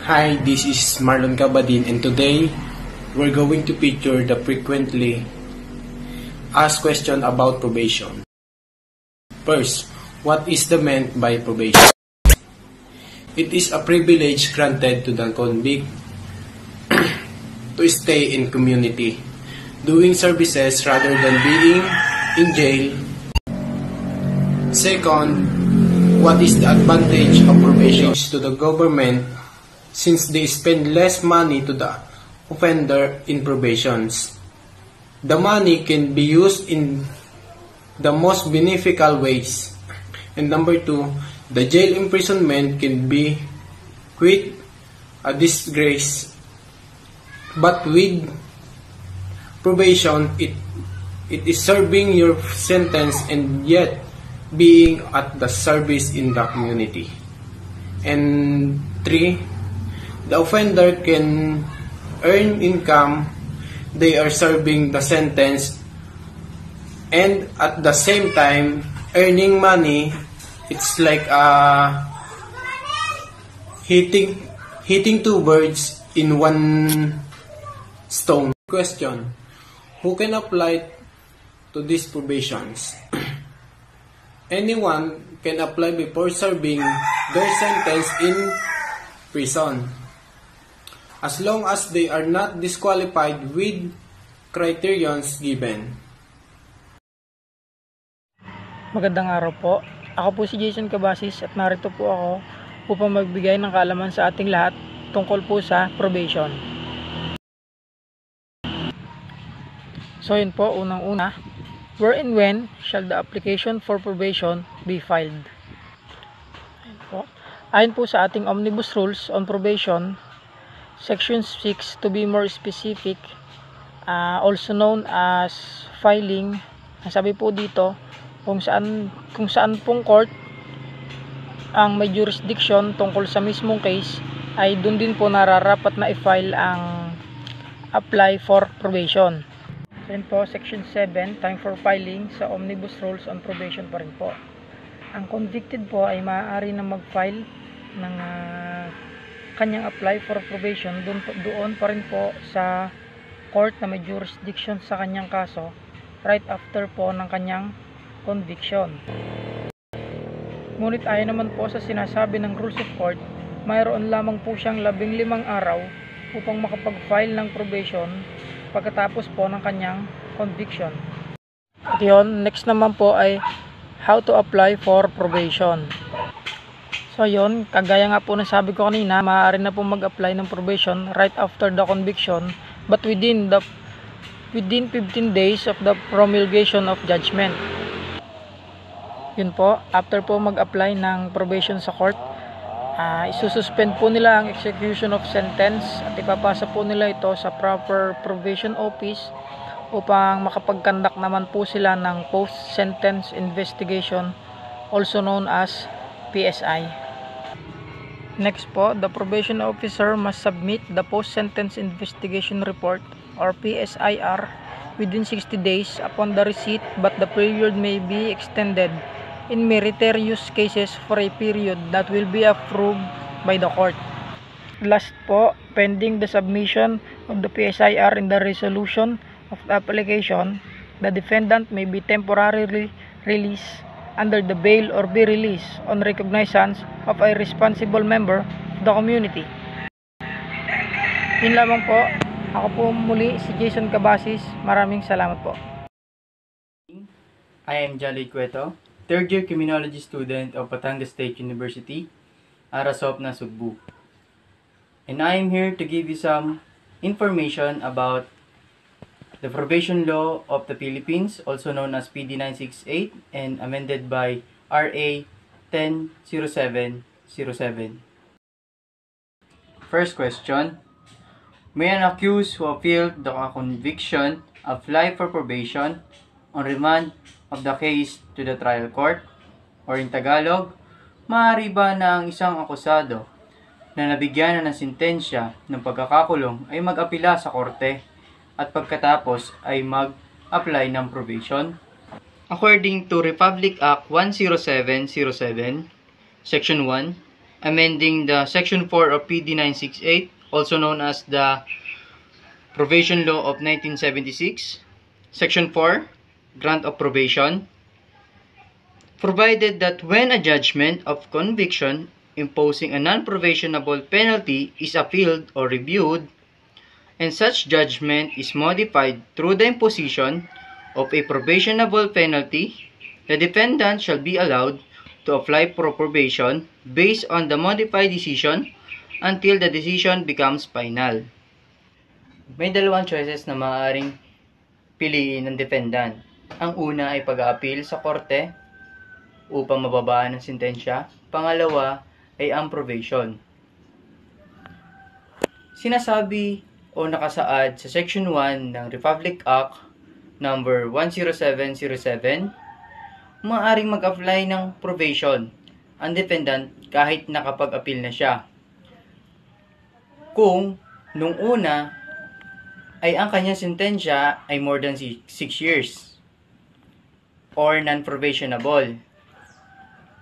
Hi, this is Marlon Cabadin, and today we're going to feature the frequently asked question about probation. First, what is the meant by probation? It is a privilege granted to the convict to stay in community, doing services rather than being in jail. Second, what is the advantage of probation to the government since they spend less money to the offender in probations? The money can be used in the most beneficial ways. And number two, the jail imprisonment can be quite a disgrace. But with probation, it is serving your sentence and yet being at the service in the community. And three, the offender can earn income. They are serving the sentence and at the same time earning money. It's like hitting two birds in one stone. Question: who can apply to these probations? Anyone can apply before serving their sentence in prison, as long as they are not disqualified with criterions given. Magandang araw po. Ako po si Jason Cabasis at narito po ako upang magbigay ng kaalaman sa ating lahat tungkol po sa probation. So yun po, unang-una, where and when shall the application for probation be filed? Ayon po sa ating Omnibus Rules on Probation, Section 6, to be more specific, also known as filing, ang sabi po dito, kung saan pong court ang may jurisdiction tungkol sa mismong case, ay dun din po nararapat na i-file ang apply for probation. Then po, Section 7, time for filing sa Omnibus Rules on Probation pa rin po. Ang convicted po ay maaari na mag-file ng kanyang apply for probation doon pa rin po sa court na may jurisdiction sa kanyang kaso right after po ng kanyang conviction. Ngunit ayon naman po sa sinasabi ng Rules of Court, mayroon lamang po siyang 15 araw upang makapag-file ng probation pagkatapos po ng kanyang conviction. At yun, next naman po ay how to apply for probation. So yun, kagaya nga po na sabi ko kanina, maaari na po mag-apply ng probation right after the conviction, but within 15 days of the promulgation of judgment. Yun po, after po mag-apply ng probation sa court, isususpend po nila ang execution of sentence at ipapasa po nila ito sa proper probation office upang makapag-conduct naman po sila ng post-sentence investigation, also known as PSI. Next po, the probation officer must submit the post-sentence investigation report or PSIR within 60 days upon the receipt, but the period may be extended in meritorious cases for a period that will be approved by the court. Last po, pending the submission of the PSIR in the resolution of the application, the defendant may be temporarily released under the bail or be released on recognizance of a responsible member of the community. Yun lamang po. Ako po muli si Jason Cabasis. Maraming salamat po. I am Jolly Cueto, third-year criminology student of Batangas State University, Arasop na Sugbu. And I am here to give you some information about the Probation Law of the Philippines, also known as PD 968 and amended by RA 100707. First question: may an accused who appealed the conviction apply for probation on remand of the case to the trial court? Or in Tagalog, maaari ba na ang isang akusado na nabigyan na ng sentensya ng pagkakakulong ay mag-apila sa korte at pagkatapos ay mag-apply ng probation? According to Republic Act 10707, Section 1, amending the Section 4 of PD 968, also known as the Probation Law of 1976. Section 4, Grant of Probation, provided that when a judgment of conviction imposing a non-probationable penalty is appealed or reviewed, and such judgment is modified through the imposition of a probationable penalty, the defendant shall be allowed to apply for probation based on the modified decision until the decision becomes final. May dalawang choices na maaaring piliin ng defendant. Ang una ay pag-a-appeal sa korte upang mababaan ng sentensya. Pangalawa ay ang probation. Sinasabi o nakasaad sa Section 1 ng Republic Act number 10707, maaaring mag-apply ng probation ang defendant kahit nakapag-appeal na siya. Kung nung una ay ang kanyang sentensya ay more than 6 years or non-probationable.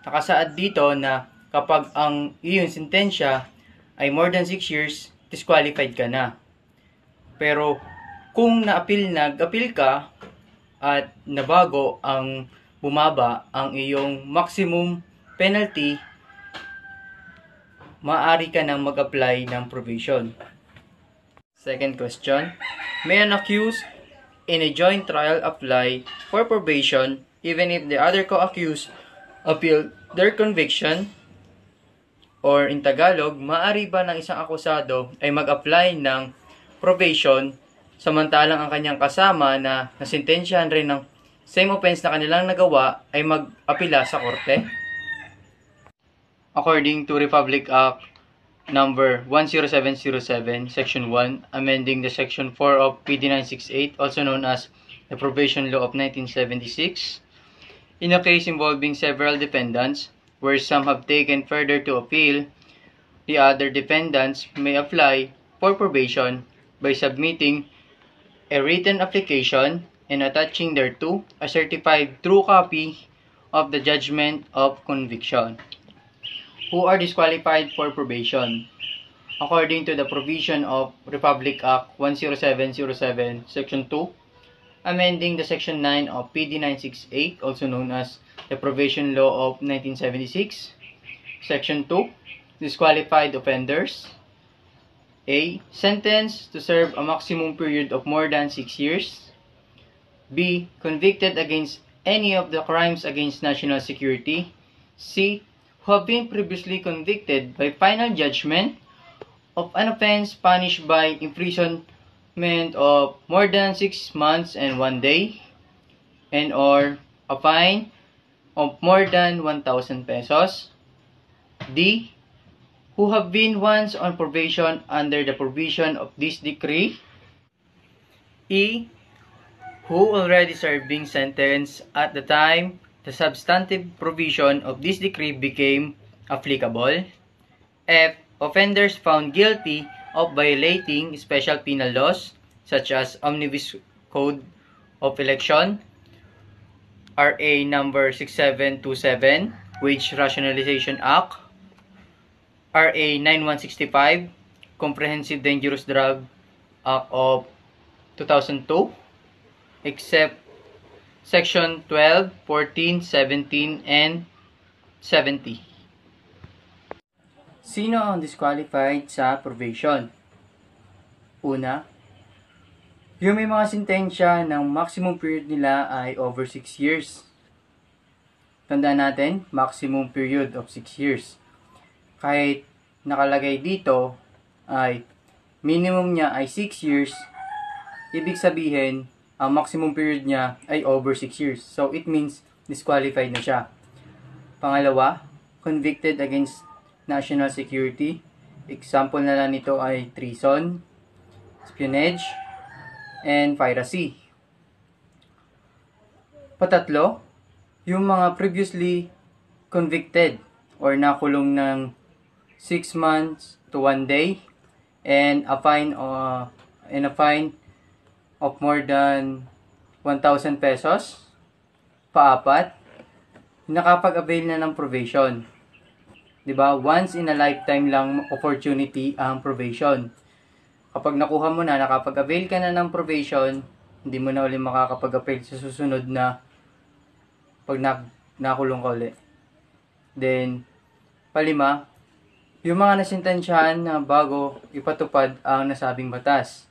Nakasaad dito na kapag ang iyong sentensya ay more than 6 years, disqualified ka na. Pero kung nag-appeal ka at nabago ang bumaba ang iyong maximum penalty, maaari ka nang mag-apply ng probation. Second question, may an accused in a joint trial apply for probation even if the other co-accused appealed their conviction? Or in Tagalog, maaari ba ng isang akusado ay mag-apply ng probation samantalang ang kanyang kasama na nasintensyahan rin ng same offense na kanilang nagawa ay mag-apila sa korte? According to Republic Act number 10707, Section 1, amending the Section 4 of PD 968, also known as the Probation Law of 1976, in a case involving several defendants, where some have taken further to appeal, the other defendants may apply for probation by submitting a written application and attaching thereto a certified true copy of the judgment of conviction. Who are disqualified for probation? According to the provision of Republic Act 10707, Section 2, amending the Section 9 of PD 968, also known as the Probation Law of 1976, Section 2, disqualified offenders. A. Sentenced to serve a maximum period of more than 6 years. B. Convicted against any of the crimes against national security. C. Who have been previously convicted by final judgment of an offense punished by imprisonment of more than 6 months and 1 day, and or a fine of more than 1,000 pesos. D. Who have been once on probation under the provision of this decree. E. Who already serving sentence at the time the substantive provision of this decree became applicable. F. Offenders found guilty of violating special penal laws such as Omnibus Code of Election, RA number 6727, Wage Rationalization Act, RA 9165, Comprehensive Dangerous Drug Act of 2002, except Section 12, 14, 17, and 70. Sino ang disqualified sa probation? Una, yung may mga sentensya ng maximum period nila ay over 6 years. Tandaan natin, maximum period of 6 years. Kahit nakalagay dito ay minimum niya ay 6 years, ibig sabihin, ang maximum period niya ay over 6 years. So, it means disqualified na siya. Pangalawa, convicted against national security. Example na lang nito ay treason, espionage, and piracy. Patatlo, yung mga previously convicted or nakulong ng 6 months to 1 day and a fine of more than 1,000 pesos. Paapat, nakapag-avail na ng probation. 'Di ba? Once in a lifetime lang opportunity ang probation. Kapag nakuha mo na, nakapag-avail ka na ng probation, hindi mo na ulit makakapag-avail sa susunod na pag nakulong ka ulit. Then, palima, yung mga nasintensyahan na bago ipatupad ang nasabing batas.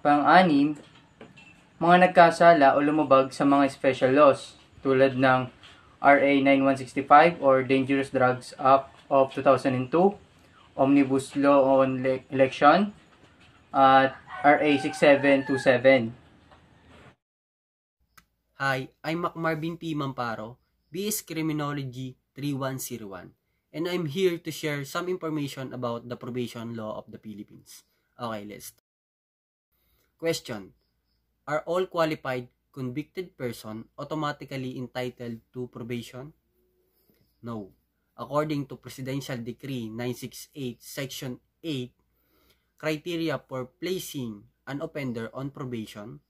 Pang-anim, mga nagkasala o lumabag sa mga special laws tulad ng RA 9165 or Dangerous Drugs Act of 2002, Omnibus Law on Election, at RA 6727. Hi, I'm Marvin P. Mamparo, BS Criminology 3101, and I'm here to share some information about the probation law of the Philippines. Okay, let's start. Question: are all qualified convicted person automatically entitled to probation? No. According to Presidential Decree 968 Section 8, criteria for placing an offender on probation,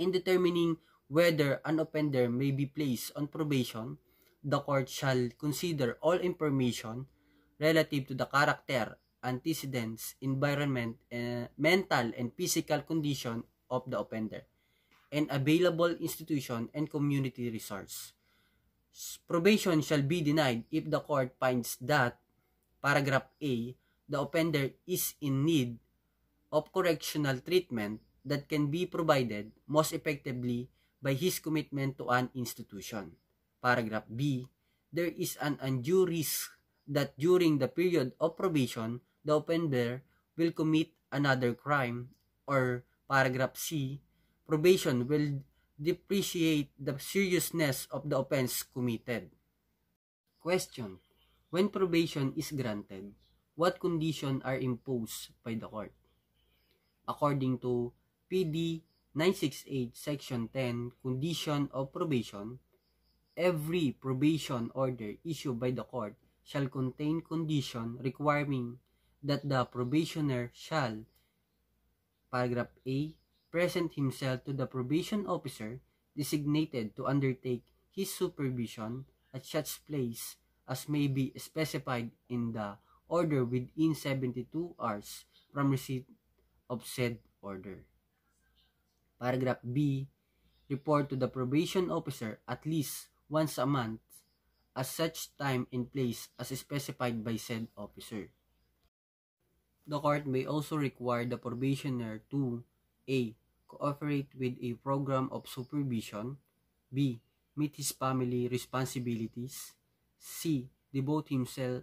in determining whether an offender may be placed on probation, the court shall consider all information relative to the character, antecedents, environment, mental and physical condition of the offender, and available institution and community resource. Probation shall be denied if the court finds that, paragraph A, the offender is in need of correctional treatment that can be provided most effectively by his commitment to an institution. Paragraph B, there is an undue risk that during the period of probation, the offender will commit another crime. Or paragraph C, probation will depreciate the seriousness of the offense committed. Question: when probation is granted, what conditions are imposed by the court? According to PD 968 Section 10, Condition of Probation, every probation order issued by the court shall contain condition requiring that the probationer shall, paragraph A, present himself to the probation officer designated to undertake his supervision at such place as may be specified in the order within 72 hours from receipt of said order. Paragraph B, report to the probation officer at least once a month at such time and place as specified by said officer. The court may also require the probationer to A, cooperate with a program of supervision, B, meet his family responsibilities, C, devote himself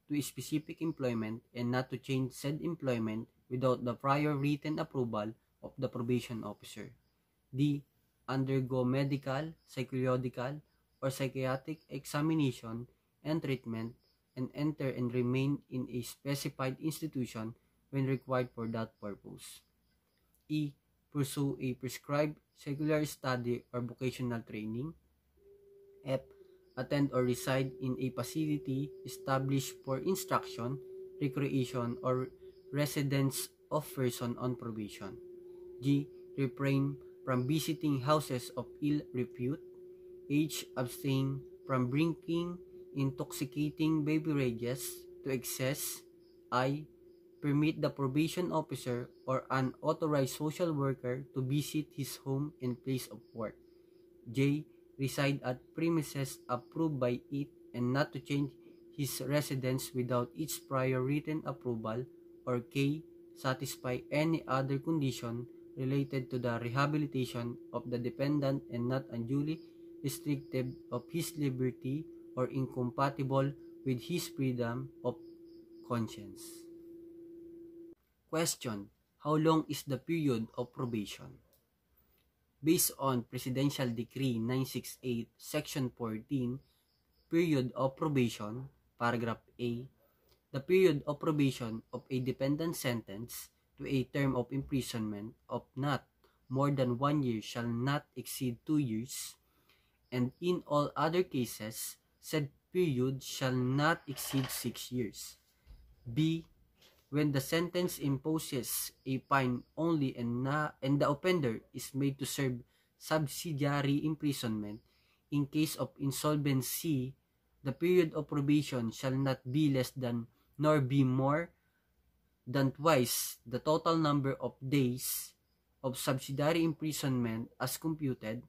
to a specific employment and not to change said employment without the prior written approval of the probation officer, D, undergo medical, psychological, or psychiatric examination and treatment, and enter and remain in a specified institution when required for that purpose. E, pursue a prescribed secular study or vocational training. F, attend or reside in a facility established for instruction, recreation, or residence of person on probation. G, refrain from visiting houses of ill repute. H, abstain from drinking intoxicating beverages to excess. I, permit the probation officer or an authorized social worker to visit his home and place of work. J, reside at premises approved by it and not to change his residence without its prior written approval. Or K, satisfy any other condition related to the rehabilitation of the dependent and not unduly restrictive of his liberty or incompatible with his freedom of conscience. Question: how long is the period of probation? Based on Presidential Decree 968 Section 14, period of probation, paragraph A, the period of probation of a dependent sentence to a term of imprisonment of not more than 1 year shall not exceed 2 years, and in all other cases, said period shall not exceed 6 years. B, when the sentence imposes a fine only and the offender is made to serve subsidiary imprisonment in case of insolvency the period of probation shall not be less than nor be more than twice the total number of days of subsidiary imprisonment as computed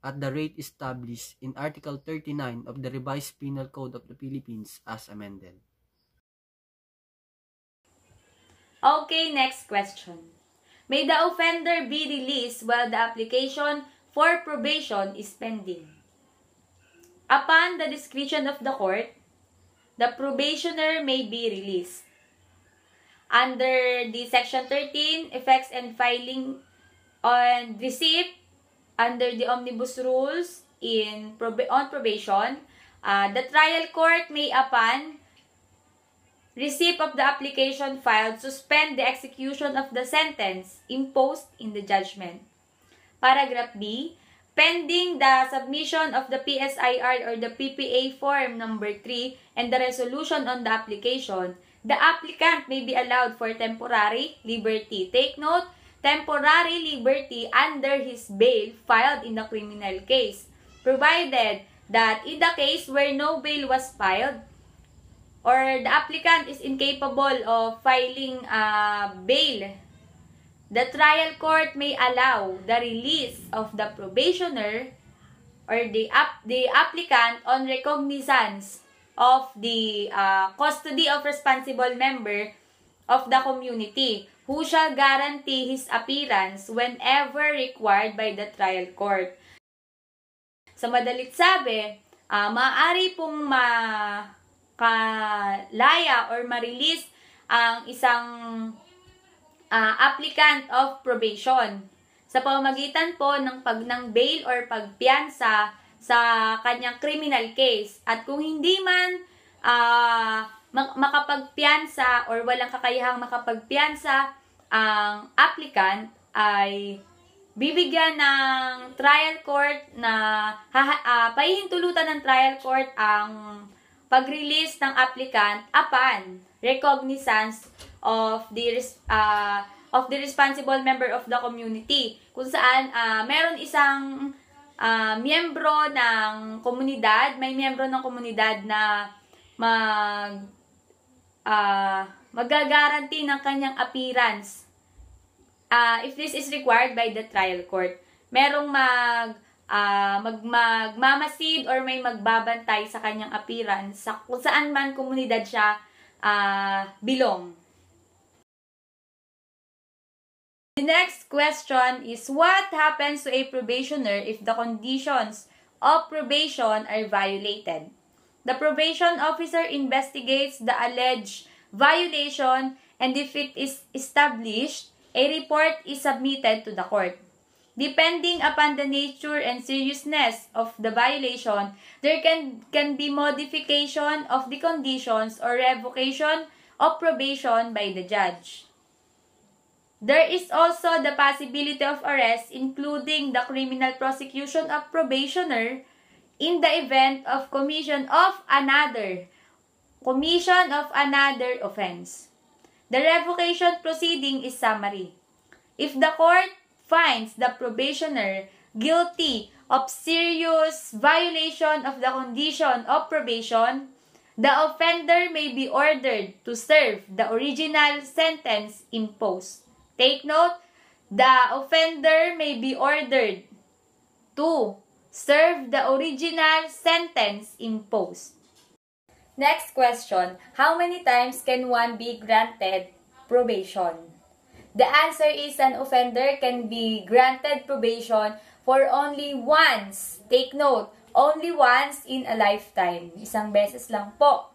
at the rate established in Article 39 of the Revised Penal Code of the Philippines as amended. Okay, next question. May the offender be released while the application for probation is pending? Upon the discretion of the court, the probationer may be released. Under the Section 13, Effects and Filing on Receipt, under the Omnibus Rules on probation, the trial court may, upon receipt of the application filed, suspend the execution of the sentence imposed in the judgment. Paragraph B, pending the submission of the PSIR or the PPA Form number 3 and the resolution on the application, the applicant may be allowed for temporary liberty. Take note, temporary liberty under his bail filed in the criminal case, provided that in the case where no bail was filed or the applicant is incapable of filing bail, the trial court may allow the release of the probationer or the applicant on recognizance of the custody of responsible member of the community, who shall guarantee his appearance whenever required by the trial court. Sa madalit sabi, maaari pong makalaya or ma-release ang isang applicant of probation sa pamamagitan po ng ng bail or pagpiyansa sa kanyang criminal case. At kung hindi man makapagpiyansa or walang kakayahang makapagpiyansa ang applicant, ay bibigyan ng trial court na pahihintulutan ng trial court ang pag-release ng applicant upon recognizance of the responsible member of the community, kung saan meron isang miyembro ng komunidad, may miyembro ng komunidad na mag-guarantee ng kanyang appearance if this is required by the trial court. Merong magmamasid or may magbabantay sa kanyang appearance sa kung saan man komunidad siya belong. The next question is, what happens to a probationer if the conditions of probation are violated? The probation officer investigates the alleged violation, and if it is established, a report is submitted to the court. Depending upon the nature and seriousness of the violation, there can be modification of the conditions or revocation of probation by the judge. There is also the possibility of arrest, including the criminal prosecution of probationer in the event of commission of another offense. The revocation proceeding is summary. If the court finds the probationer guilty of serious violation of the condition of probation, the offender may be ordered to serve the original sentence imposed. Take note, the offender may be ordered to serve the original sentence imposed. Next question, how many times can one be granted probation? The answer is an offender can be granted probation for only once. Take note, only once in a lifetime. Isang beses lang po.